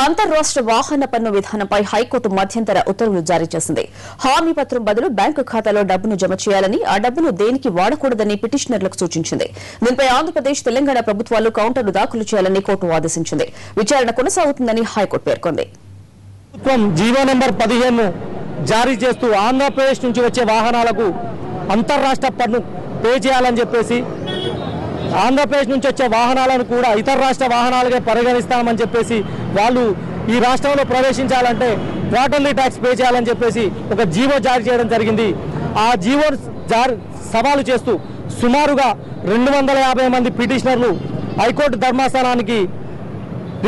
అంతర్రాష్ట్ర వాహన పన్ను విధానంపై హైకోర్టు మధ్యంతర ఉత్తర్వులు జారీ చేసింది. హామీ పత్రం బదులు బ్యాంకు ఖాతాలో డబ్బును జమ చేయాలని, ఆ డబ్బును దేనికి వాడకూడదని పిటిషనర్లకు సూచించింది. దీనిపై ఆంధ్రప్రదేశ్, తెలంగాణ ప్రభుత్వాలు కౌంటర్లు దాఖలు చేయాలని కోర్టు ఆదేశించింది. విచారణ కొనసాగుతుందని హైకోర్టు పేర్కొంది. జీవో నంబర్ 15 జారీ చేస్తూ ఆంధ్రప్రదేశ్ నుంచి వచ్చే వాహనాలకు అంతర్రాష్ట్ర పన్ను పే చేయాలని చెప్పేసి, ఆంధ్రప్రదేశ్ నుంచి వచ్చే వాహనాలను కూడా ఇతర రాష్ట్ర వాహనాలుగా పరిగణిస్తామని చెప్పేసి, వాళ్ళు ఈ రాష్ట్రంలో ప్రవేశించాలంటే క్వార్టర్లీ ట్యాక్స్ పే చేయాలని చెప్పేసి ఒక జీవో జారీ చేయడం జరిగింది. ఆ జీవో సవాలు చేస్తూ సుమారుగా 250 మంది పిటిషనర్లు హైకోర్టు ధర్మాసనానికి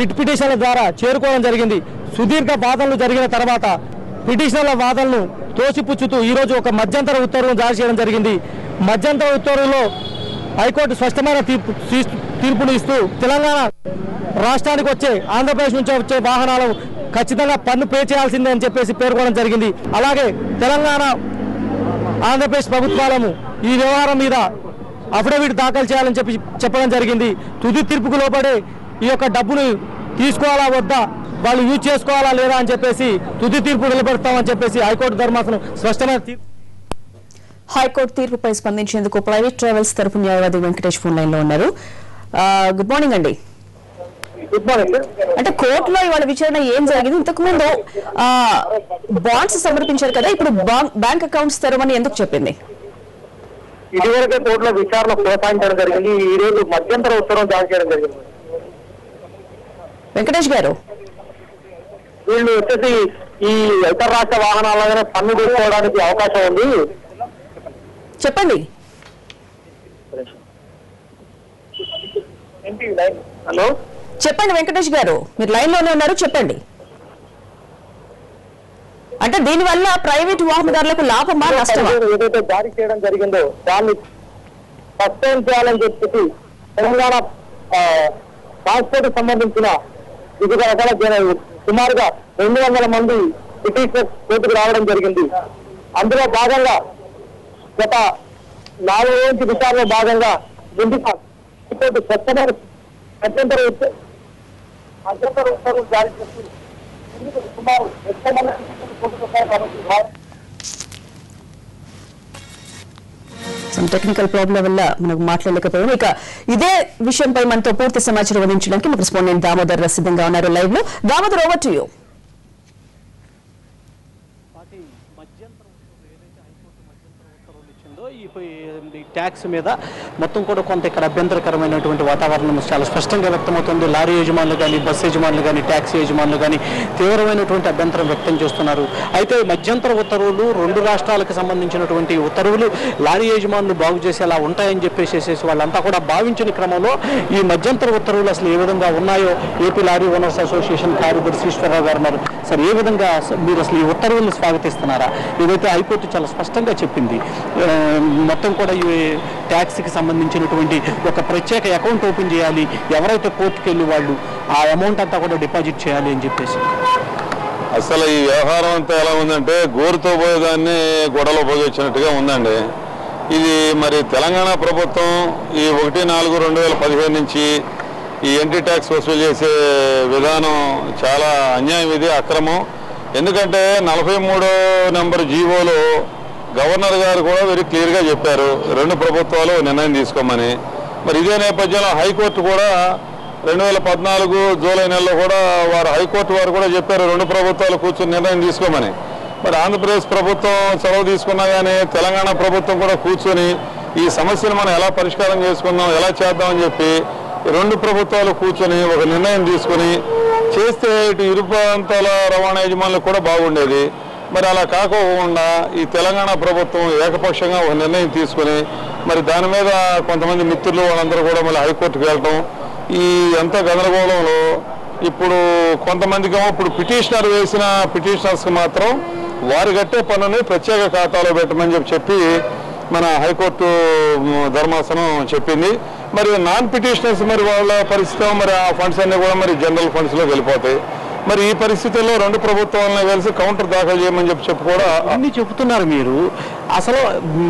రిట్ పిటిషన్ల ద్వారా చేరుకోవడం జరిగింది. సుదీర్ఘ వాదనలు జరిగిన తర్వాత పిటిషనర్ల వాదనలు తోసిపుచ్చుతూ ఈరోజు ఒక మధ్యంతర ఉత్తర్వులను జారీ చేయడం జరిగింది. మధ్యంతర ఉత్తర్వుల్లో హైకోర్టు స్పష్టమైన తీర్పును ఇస్తూ తెలంగాణ రాష్ట్రానికి వచ్చే, ఆంధ్రప్రదేశ్ నుంచి వచ్చే వాహనాలు ఖచ్చితంగా పన్ను పే చేయాల్సిందే అని చెప్పేసి పేర్కొనడం జరిగింది. అలాగే తెలంగాణ, ఆంధ్రప్రదేశ్ ప్రభుత్వాలను ఈ వ్యవహారం మీద అఫిడవిట్ దాఖలు చేయాలని చెప్పడం జరిగింది. తుది తీర్పుకు లోపడే ఈ యొక్క డబ్బును తీసుకోవాలా వద్దా, వాళ్ళు యూజ్ చేసుకోవాలా లేదా అని చెప్పేసి తుది తీర్పు నిలబెడతామని చెప్పేసి హైకోర్టు ధర్మాసనం స్పష్టమైన తీర్పు. హైకోర్టు తీర్పుపై స్పందించేందుకు ప్రైవేట్ ట్రావెల్స్ తరపు న్యాయవాది వెంకటేష్ ఫోన్ లైన్ లో ఉన్నారు. గుడ్ మార్నింగ్ అండి. Good morning. అంటే కోర్టులో ఇవాళ విచారణ ఏం జరిగింది? ఇంతకు ముందు బాండ్స్ సమర్పించారు కదా, ఇప్పుడు బ్యాంక్ అకౌంట్స్ తెరవని ఎందుకు చెప్పింది? ఇదివరకే కోర్టులో విచారణ కొనసాగించడం జరిగింది. ఈ రోజు మధ్యంతర ఉత్తర్వులు జారీ చేయడం జరిగింది. వెంకటేష్ గారు, వీళ్ళు వచ్చేసి ఈ ఇతర రాష్ట్ర వాహనాలనే పన్ను తీసుకోవడానికి అవకాశం ఉంది. చెప్పండి. హలో, చెప్పండి వెంకటేష్ గారు, మీరు లైన్ లోనే ఉన్నారు, చెప్పండి. అంటే దీనివల్ల ప్రైవేట్ వాహనదారులకు లాభమా నష్టమా? ఏదైతే జారీ చేయడం జరిగిందో దాన్ని సస్పెండ్ చేయాలని చెప్పేసి తెలంగాణ ట్రాన్స్పోర్ట్ సంబంధించిన వివిధ రకాల సుమారుగా 200 మంది పిటిషనర్స్ కోర్టుకు రావడం జరిగింది. అందులో భాగంగా గత 4 రోజుల విచారణలో భాగంగా ముందుగా కోర్టు స్వచ్ఛమైన మధ్యంతర ఉత్తర్వులు జారీ చేస్తూ సుమారు 80 మంది కోర్టుకు వస్తారు. కాబట్టి టెక్నికల్ ప్రాబ్లం వల్ల మనకు మాట్లాడలేకపోయాం. ఇక ఇదే విషయంపై మనతో పూర్తి సమాచారం అందించడానికి మా కరెస్పాండెంట్ దామోదర్ సిద్ధంగా ఉన్నారు లైవ్ లో. Damodar, over to you. ఈ ట్యాక్స్ మీద మొత్తం కూడా కొంత ఇక్కడ అభ్యంతరకరమైనటువంటి వాతావరణం చాలా స్పష్టంగా వ్యక్తమవుతుంది. లారీ యజమానులు కానీ, బస్సు యజమానులు కానీ, ట్యాక్సీ యజమానులు కానీ తీవ్రమైనటువంటి అభ్యంతరం వ్యక్తం చేస్తున్నారు. అయితే మధ్యంతర ఉత్తర్వులు, 2 రాష్ట్రాలకు సంబంధించినటువంటి ఉత్తర్వులు లారీ యజమానులు బాగు చేసేలా ఉంటాయని చెప్పేసి వాళ్ళంతా కూడా భావించిన క్రమంలో ఈ మధ్యంతర ఉత్తర్వులు అసలు ఏ విధంగా ఉన్నాయో ఏపీ లారీ ఓనర్స్ అసోసియేషన్ కార్యదర్శి ఈశ్వరరావు గారు ఉన్నారు. సార్, ఏ విధంగా మీరు అసలు ఈ ఉత్తర్వులను స్వాగతిస్తున్నారా? ఏదైతే హైకోర్టు చాలా స్పష్టంగా చెప్పింది, మొత్తం కూడా ఈ ట్యాక్స్కి సంబంధించినటువంటి ఒక ప్రత్యేక అకౌంట్ ఓపెన్ చేయాలి, ఎవరైతే కోర్టుకు వెళ్ళి వాళ్ళు ఆ అమౌంట్ అంతా కూడా డిపాజిట్ చేయాలి అని చెప్పేసి. అసలు ఈ వ్యవహారం అంతా ఎలా ఉందంటే గోరుతో పోయేదాన్ని గొడవలో పోగొచ్చినట్టుగా ఉందండి. ఇది మరి తెలంగాణ ప్రభుత్వం ఈ 1/4/2015 నుంచి ఈ ఎంట్రీ ట్యాక్స్ వసూలు చేసే విధానం చాలా అన్యాయం, ఇది అక్రమం. ఎందుకంటే 43వ నెంబర్ జీవోలో గవర్నర్ గారు కూడా వెరీ క్లియర్గా చెప్పారు 2 ప్రభుత్వాలు నిర్ణయం తీసుకోమని. మరి ఇదే నేపథ్యంలో హైకోర్టు కూడా 2014 జూలై నెలలో కూడా హైకోర్టు వారు కూడా చెప్పారు 2 ప్రభుత్వాలు కూర్చొని నిర్ణయం తీసుకోమని. మరి ఆంధ్రప్రదేశ్ ప్రభుత్వం చొరవ తీసుకున్నా కానీ తెలంగాణ ప్రభుత్వం కూడా కూర్చొని ఈ సమస్యను మనం ఎలా పరిష్కారం చేసుకుందాం, ఎలా చేద్దామని చెప్పి 2 ప్రభుత్వాలు కూర్చొని ఒక నిర్ణయం తీసుకుని చేస్తే ఇటు ఇరు ప్రాంతాల రవాణా యజమానులకు కూడా బాగుండేది. మరి అలా కాకోకుండా ఈ తెలంగాణ ప్రభుత్వం ఏకపక్షంగా ఒక నిర్ణయం తీసుకుని మరి దాని మీద కొంతమంది మిత్రులు వాళ్ళందరూ కూడా మళ్ళీ హైకోర్టుకు వెళ్ళటం, ఈ ఎంత గందరగోళంలో ఇప్పుడు కొంతమందికేమో ఇప్పుడు పిటిషనర్ వేసిన పిటిషనర్స్కి మాత్రం వారు కట్టే పన్నుని ప్రత్యేక ఖాతాలో పెట్టమని చెప్పి మన హైకోర్టు ధర్మాసనం చెప్పింది. మరి నాన్ పిటిషనర్స్ మరి వాళ్ళ పరిస్థితి మరి ఆ ఫండ్స్ అన్నీ కూడా మరి జనరల్ ఫండ్స్లోకి వెళ్ళిపోతాయి. మరి ఈ పరిస్థితుల్లో రెండు ప్రభుత్వాలను కలిసి కౌంటర్ దాఖలు చేయమని చెప్పి కూడా అన్ని చెబుతున్నారు మీరు. అసలు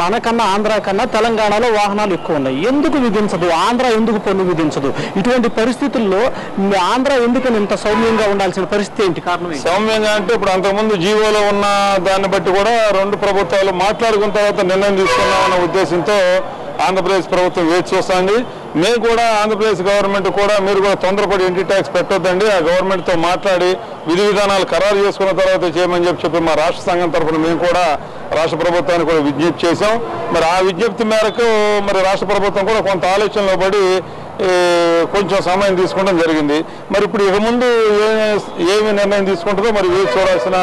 మనకన్నా ఆంధ్ర కన్నా తెలంగాణలో వాహనాలు ఎక్కువ ఉన్నాయి, ఎందుకు విధించదు? ఆంధ్ర ఎందుకు పన్ను విధించదు? ఇటువంటి పరిస్థితుల్లో ఆంధ్ర ఎందుకని ఇంత సౌమ్యంగా ఉండాల్సిన పరిస్థితి ఏంటి? కారణం సౌమ్యంగా అంటే ఇప్పుడు అంతకుముందు జీవోలో ఉన్న దాన్ని బట్టి కూడా రెండు ప్రభుత్వాలు మాట్లాడుకున్న తర్వాత నిర్ణయం తీసుకున్నామన్న ఉద్దేశంతో ఆంధ్రప్రదేశ్ ప్రభుత్వం వేచి చూస్తుంది. మేము కూడా ఆంధ్రప్రదేశ్ గవర్నమెంట్ కూడా మీరు కూడా తొందరపడి ఇంటి ట్యాక్స్ పెట్టొద్దండి, ఆ గవర్నమెంట్తో మాట్లాడి విధి విధానాలు ఖరారు చేసుకున్న తర్వాత చేయమని చెప్పి మా రాష్ట్ర సంఘం తరఫున మేము కూడా రాష్ట్ర ప్రభుత్వానికి కూడా విజ్ఞప్తి చేశాం. మరి ఆ విజ్ఞప్తి మేరకు మరి రాష్ట్ర ప్రభుత్వం కూడా కొంత ఆలోచనలో పడి కొంచెం సమయం తీసుకోవడం జరిగింది. మరి ఇప్పుడు ఇక ముందు ఏమి నిర్ణయం తీసుకుంటుందో మరి వేచి చూడాల్సిన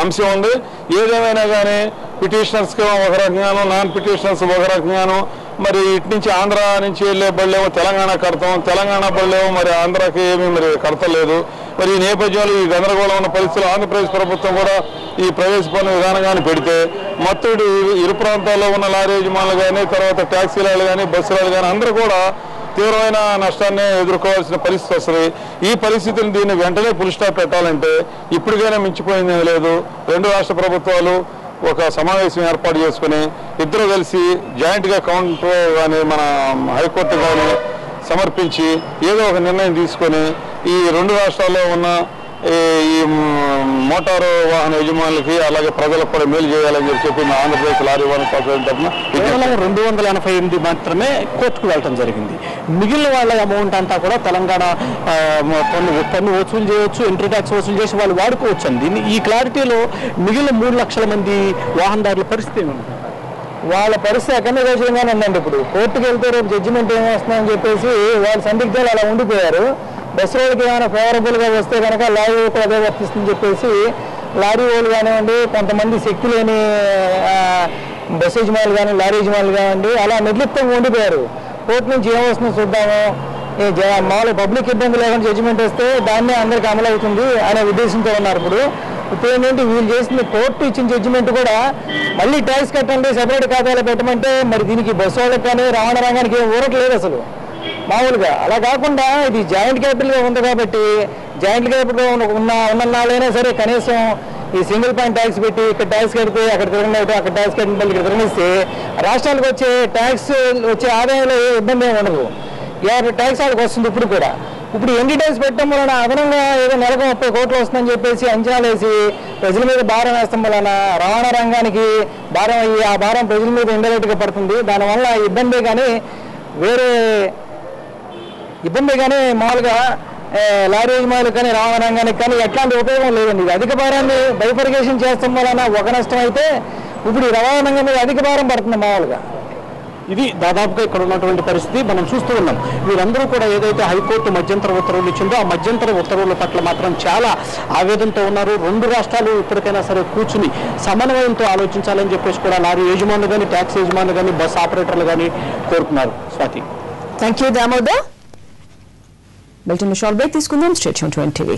అంశం ఉంది. ఏదేమైనా కానీ పిటిషనర్స్కి ఒక రకంగాను, నాన్ పిటిషనర్స్ ఒక రకంగాను, మరి ఇటు నుంచి ఆంధ్ర నుంచి వెళ్ళే బళ్ళేమో తెలంగాణ కడతాం, తెలంగాణ బళ్ళేమో మరి ఆంధ్రాకి ఏమీ మరి కడతలేదు. మరి ఈ నేపథ్యంలో ఈ గందరగోళం ఉన్న పరిస్థితులు ఆంధ్రప్రదేశ్ ప్రభుత్వం కూడా ఈ ప్రవేశ పన్ను విధానంగానే పెడితే మొత్తం ఇరు ప్రాంతాల్లో ఉన్న లారీ యజమానులు కానీ, తర్వాత ట్యాక్సీలు కానీ, బస్సులు కానీ అందరూ కూడా తీవ్రమైన నష్టాన్ని ఎదుర్కోవాల్సిన పరిస్థితి వస్తుంది. ఈ పరిస్థితిని దీన్ని వెంటనే ఫుల్ స్టాప్ పెట్టాలంటే ఇప్పటికైనా మించిపోయింది లేదు. రెండు రాష్ట్ర ప్రభుత్వాలు ఒక సమావేశం ఏర్పాటు చేసుకుని ఇద్దరు కలిసి జాయింట్గా కౌంటర్ కానీ మన హైకోర్టు కానీ సమర్పించి ఏదో ఒక నిర్ణయం తీసుకొని ఈ రెండు రాష్ట్రాల్లో ఉన్న ఈ మోటారు వాహన యజమానులకి అలాగే ప్రజలకు కూడా మేలు చేయాలని చెప్పి మా ఆంధ్రప్రదేశ్ లారీ వాహన సొసైటీ తరఫున 288 మాత్రమే కోర్టుకు వెళ్ళటం జరిగింది. మిగిలిన వాళ్ళ అమౌంట్ అంతా కూడా తెలంగాణ పన్ను వసూలు చేయవచ్చు, ఎంట్రీ ట్యాక్స్ వసూలు చేసి వాళ్ళు వాడుకోవచ్చు అండి. ఈ క్లారిటీలో మిగిలిన 3 లక్షల మంది వాహనదారుల పరిస్థితి ఏమి? వాళ్ళ పరిస్థితి అకన్నదేశంగానే ఉందండి. ఇప్పుడు కోర్టుకు వెళ్తే రేపు జడ్జిమెంట్ ఏమొస్తుందని చెప్పేసి వాళ్ళ సందిగ్ధాలు అలా ఉండిపోయారు. బస్సు వాళ్ళకి ఏమైనా ఫేవరబుల్గా వస్తే కనుక లారీ కూడా అదే వర్తిస్తుందని చెప్పేసి లారీ వాళ్ళు కానివ్వండి, కొంతమంది శక్తి లేని బస్సు యజమానులు కానీ, లారీ యజమానులు కానివ్వండి, అలా నిర్లిప్తంగా ఉండిపోయారు. కోర్టు నుంచి ఏమొస్తుందో చూద్దాము, మామూలు పబ్లిక్ ఇబ్బంది లేకుండా జడ్జిమెంట్ వస్తే దాన్నే అందరికీ అమలు అవుతుంది అనే ఉద్దేశంతో ఉన్నారు. ఇప్పుడు ఏంటంటే వీళ్ళు చేసిన కోర్టు ఇచ్చిన జడ్జిమెంట్ కూడా మళ్ళీ ట్యాక్స్ కట్టండి, సెపరేట్ ఖాతాలో పెట్టమంటే మరి దీనికి బస్సు వాళ్ళకి కానీ రవాణా రంగానికి ఏం ఊరట్లేదు అసలు మామూలుగా. అలా కాకుండా ఇది జాయింట్ క్యాపిటల్గా ఉంది కాబట్టి జాయింట్ క్యాపిటల్గా ఉన్న నాళ్ళైనా సరే కనీసం ఈ సింగిల్ పాయింట్ ట్యాక్స్ పెట్టి ఇక్కడ ట్యాక్స్ కడితే అక్కడ తిరగడం, అక్కడ ట్యాక్స్ కట్టిన మళ్ళీ ఇక్కడ తిరగనిస్తే రాష్ట్రాలకు వచ్చే ట్యాక్స్ వచ్చే ఆదాయంలో ఏ ఇబ్బంది ఏమి ఉండదు. ట్యాక్స్ వాళ్ళకి వస్తుంది. ఇప్పుడు ఎన్ని ట్యాక్స్ పెట్టడం వలన అదనంగా ఏదో నెలకు 30 కోట్లు వస్తుందని చెప్పేసి అంచనాలు వేసి ప్రజల మీద భారం వేస్తాం వలన రవాణా రంగానికి భారం అయ్యి ఆ భారం ప్రజల మీద ఇండైరెక్ట్గా పడుతుంది. దానివల్ల ఇబ్బంది కానీ మామూలుగా లారీ యజమానులకు కానీ రవాణా రంగానికి కానీ ఎట్లాంటి ఉపయోగం లేదండి. ఇది అధిక భారాన్ని బైఫర్గేషన్ చేస్తాం వలన ఒక నష్టం అయితే ఇప్పుడు ఈ రవాణా రంగం మీద అధిక భారం పడుతుంది మామూలుగా. ఇది దాదాపుగా ఇక్కడ ఉన్నటువంటి పరిస్థితి మనం చూస్తూ ఉన్నాం. వీరందరూ కూడా ఏదైతే హైకోర్టు మధ్యంతర ఉత్తర్వులు ఇచ్చిందో ఆ మధ్యంతర ఉత్తర్వుల పట్ల మాత్రం చాలా ఆవేదనతో ఉన్నారు. రెండు రాష్ట్రాలు ఇప్పటికైనా సరే కూర్చుని సమన్వయంతో ఆలోచించాలని చెప్పేసి కూడా లారీ యజమానులు కానీ, ట్యాక్సీ యజమానులు కానీ, బస్ ఆపరేటర్లు కానీ కోరుతున్నారు. Swathi, thank you Damodar. Bulletin short break తీసుకుందాం. Stay tuned to NTV.